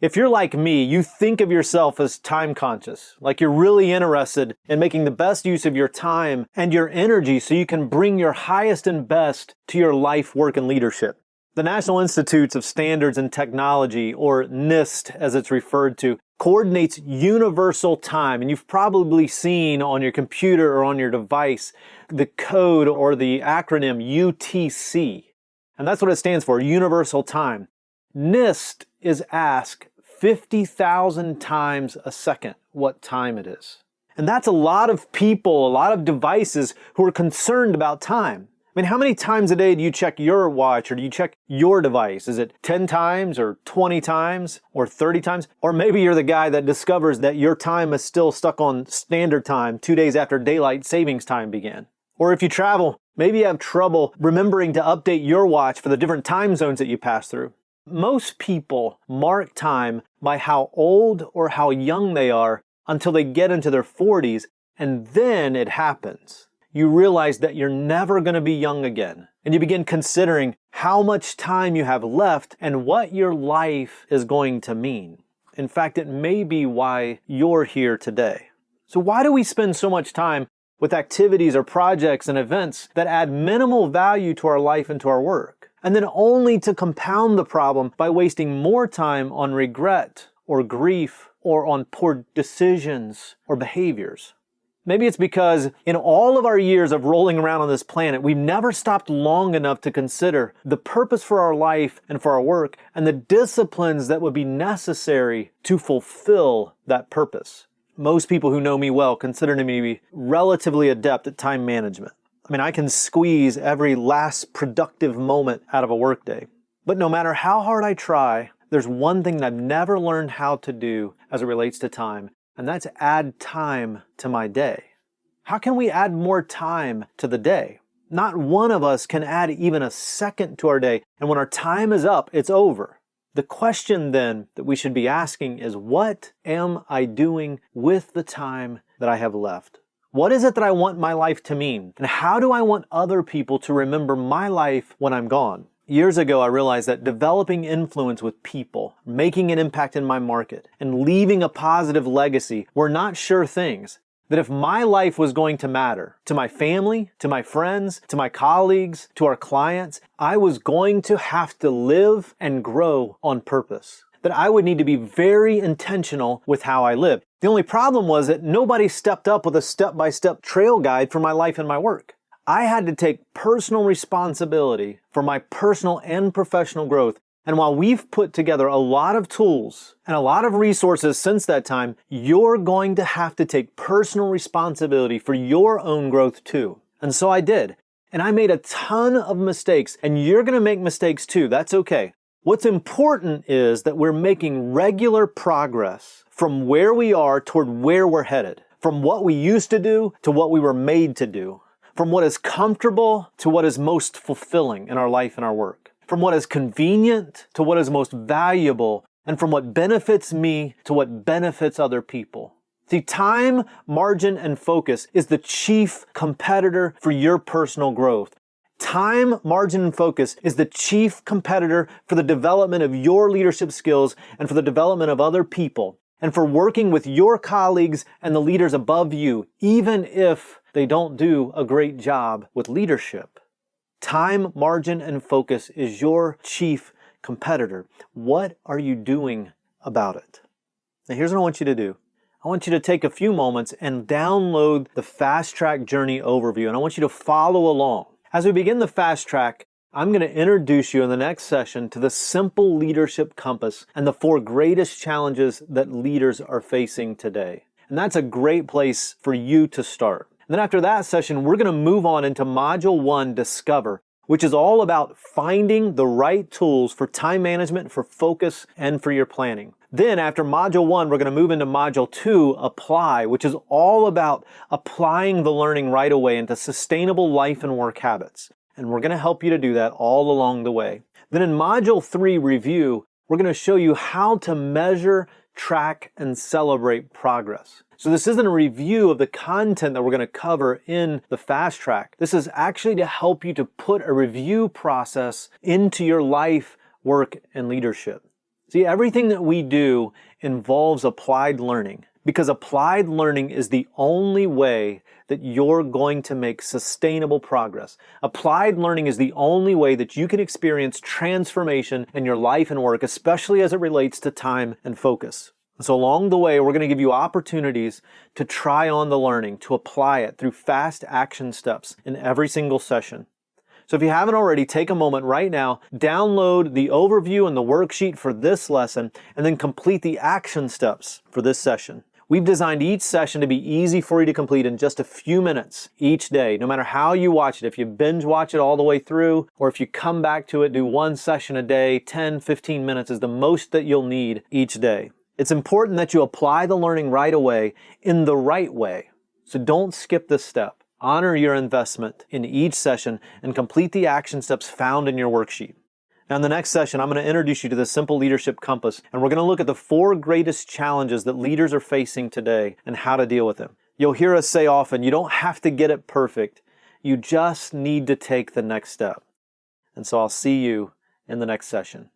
If you're like me, you think of yourself as time conscious, like you're really interested in making the best use of your time and your energy so you can bring your highest and best to your life, work, and leadership. The National Institutes of Standards and Technology, or NIST as it's referred to, coordinates universal time. And you've probably seen on your computer or on your device the code or the acronym UTC. And that's what it stands for, universal time. NIST is asked 50,000 times a second what time it is. And that's a lot of people, a lot of devices who are concerned about time. I mean, how many times a day do you check your watch or do you check your device? Is it 10 times or 20 times or 30 times? Or maybe you're the guy that discovers that your time is still stuck on standard time 2 days after daylight savings time began. Or if you travel, maybe you have trouble remembering to update your watch for the different time zones that you pass through. Most people mark time by how old or how young they are until they get into their 40s, and then it happens. You realize that you're never going to be young again, and you begin considering how much time you have left and what your life is going to mean. In fact, it may be why you're here today. So why do we spend so much time with activities or projects and events that add minimal value to our life and to our work? And then only to compound the problem by wasting more time on regret or grief or on poor decisions or behaviors. Maybe it's because in all of our years of rolling around on this planet, we've never stopped long enough to consider the purpose for our life and for our work and the disciplines that would be necessary to fulfill that purpose. Most people who know me well consider me to be relatively adept at time management. I mean, I can squeeze every last productive moment out of a workday. But no matter how hard I try, there's one thing that I've never learned how to do as it relates to time, and that's add time to my day. How can we add more time to the day? Not one of us can add even a second to our day, and when our time is up, it's over. The question then that we should be asking is, what am I doing with the time that I have left? What is it that I want my life to mean? And how do I want other people to remember my life when I'm gone? Years ago, I realized that developing influence with people, making an impact in my market, and leaving a positive legacy were not sure things. That if my life was going to matter to my family, to my friends, to my colleagues, to our clients, I was going to have to live and grow on purpose. That I would need to be very intentional with how I live. The only problem was that nobody stepped up with a step-by-step trail guide for my life and my work. I had to take personal responsibility for my personal and professional growth. And while we've put together a lot of tools and a lot of resources since that time, you're going to have to take personal responsibility for your own growth too. And so I did. And I made a ton of mistakes, and you're going to make mistakes too. That's okay. What's important is that we're making regular progress from where we are toward where we're headed, from what we used to do to what we were made to do, from what is comfortable to what is most fulfilling in our life and our work, from what is convenient to what is most valuable, and from what benefits me to what benefits other people. See, time, margin, and focus is the chief competitor for your personal growth. Time, margin, and focus is the chief competitor for the development of your leadership skills and for the development of other people, and for working with your colleagues and the leaders above you, even if they don't do a great job with leadership. Time, margin, and focus is your chief competitor. What are you doing about it? Now here's what I want you to do. I want you to take a few moments and download the Fast Track Journey Overview, and I want you to follow along. As we begin the Fast Track, I'm going to introduce you in the next session to the simple leadership compass and the 4 greatest challenges that leaders are facing today. And that's a great place for you to start. And then after that session, we're going to move on into Module 1, Discover, which is all about finding the right tools for time management, for focus, and for your planning. Then after Module 1, we're going to move into Module 2, Apply, which is all about applying the learning right away into sustainable life and work habits. And we're going to help you to do that all along the way. Then in Module 3, Review, we're going to show you how to measure, track, and celebrate progress. So this isn't a review of the content that we're going to cover in the Fast Track. This is actually to help you to put a review process into your life, work, and leadership. See, everything that we do involves applied learning, because applied learning is the only way that you're going to make sustainable progress. Applied learning is the only way that you can experience transformation in your life and work, especially as it relates to time and focus. So along the way, we're going to give you opportunities to try on the learning, to apply it through fast action steps in every single session. So if you haven't already, take a moment right now, download the overview and the worksheet for this lesson, and then complete the action steps for this session. We've designed each session to be easy for you to complete in just a few minutes each day, no matter how you watch it. If you binge watch it all the way through, or if you come back to it, do one session a day, 10, 15 minutes is the most that you'll need each day. It's important that you apply the learning right away in the right way. So don't skip this step. Honor your investment in each session and complete the action steps found in your worksheet. Now in the next session, I'm going to introduce you to the Simple Leadership Compass, and we're going to look at the 4 greatest challenges that leaders are facing today and how to deal with them. You'll hear us say often, you don't have to get it perfect. You just need to take the next step. And so I'll see you in the next session.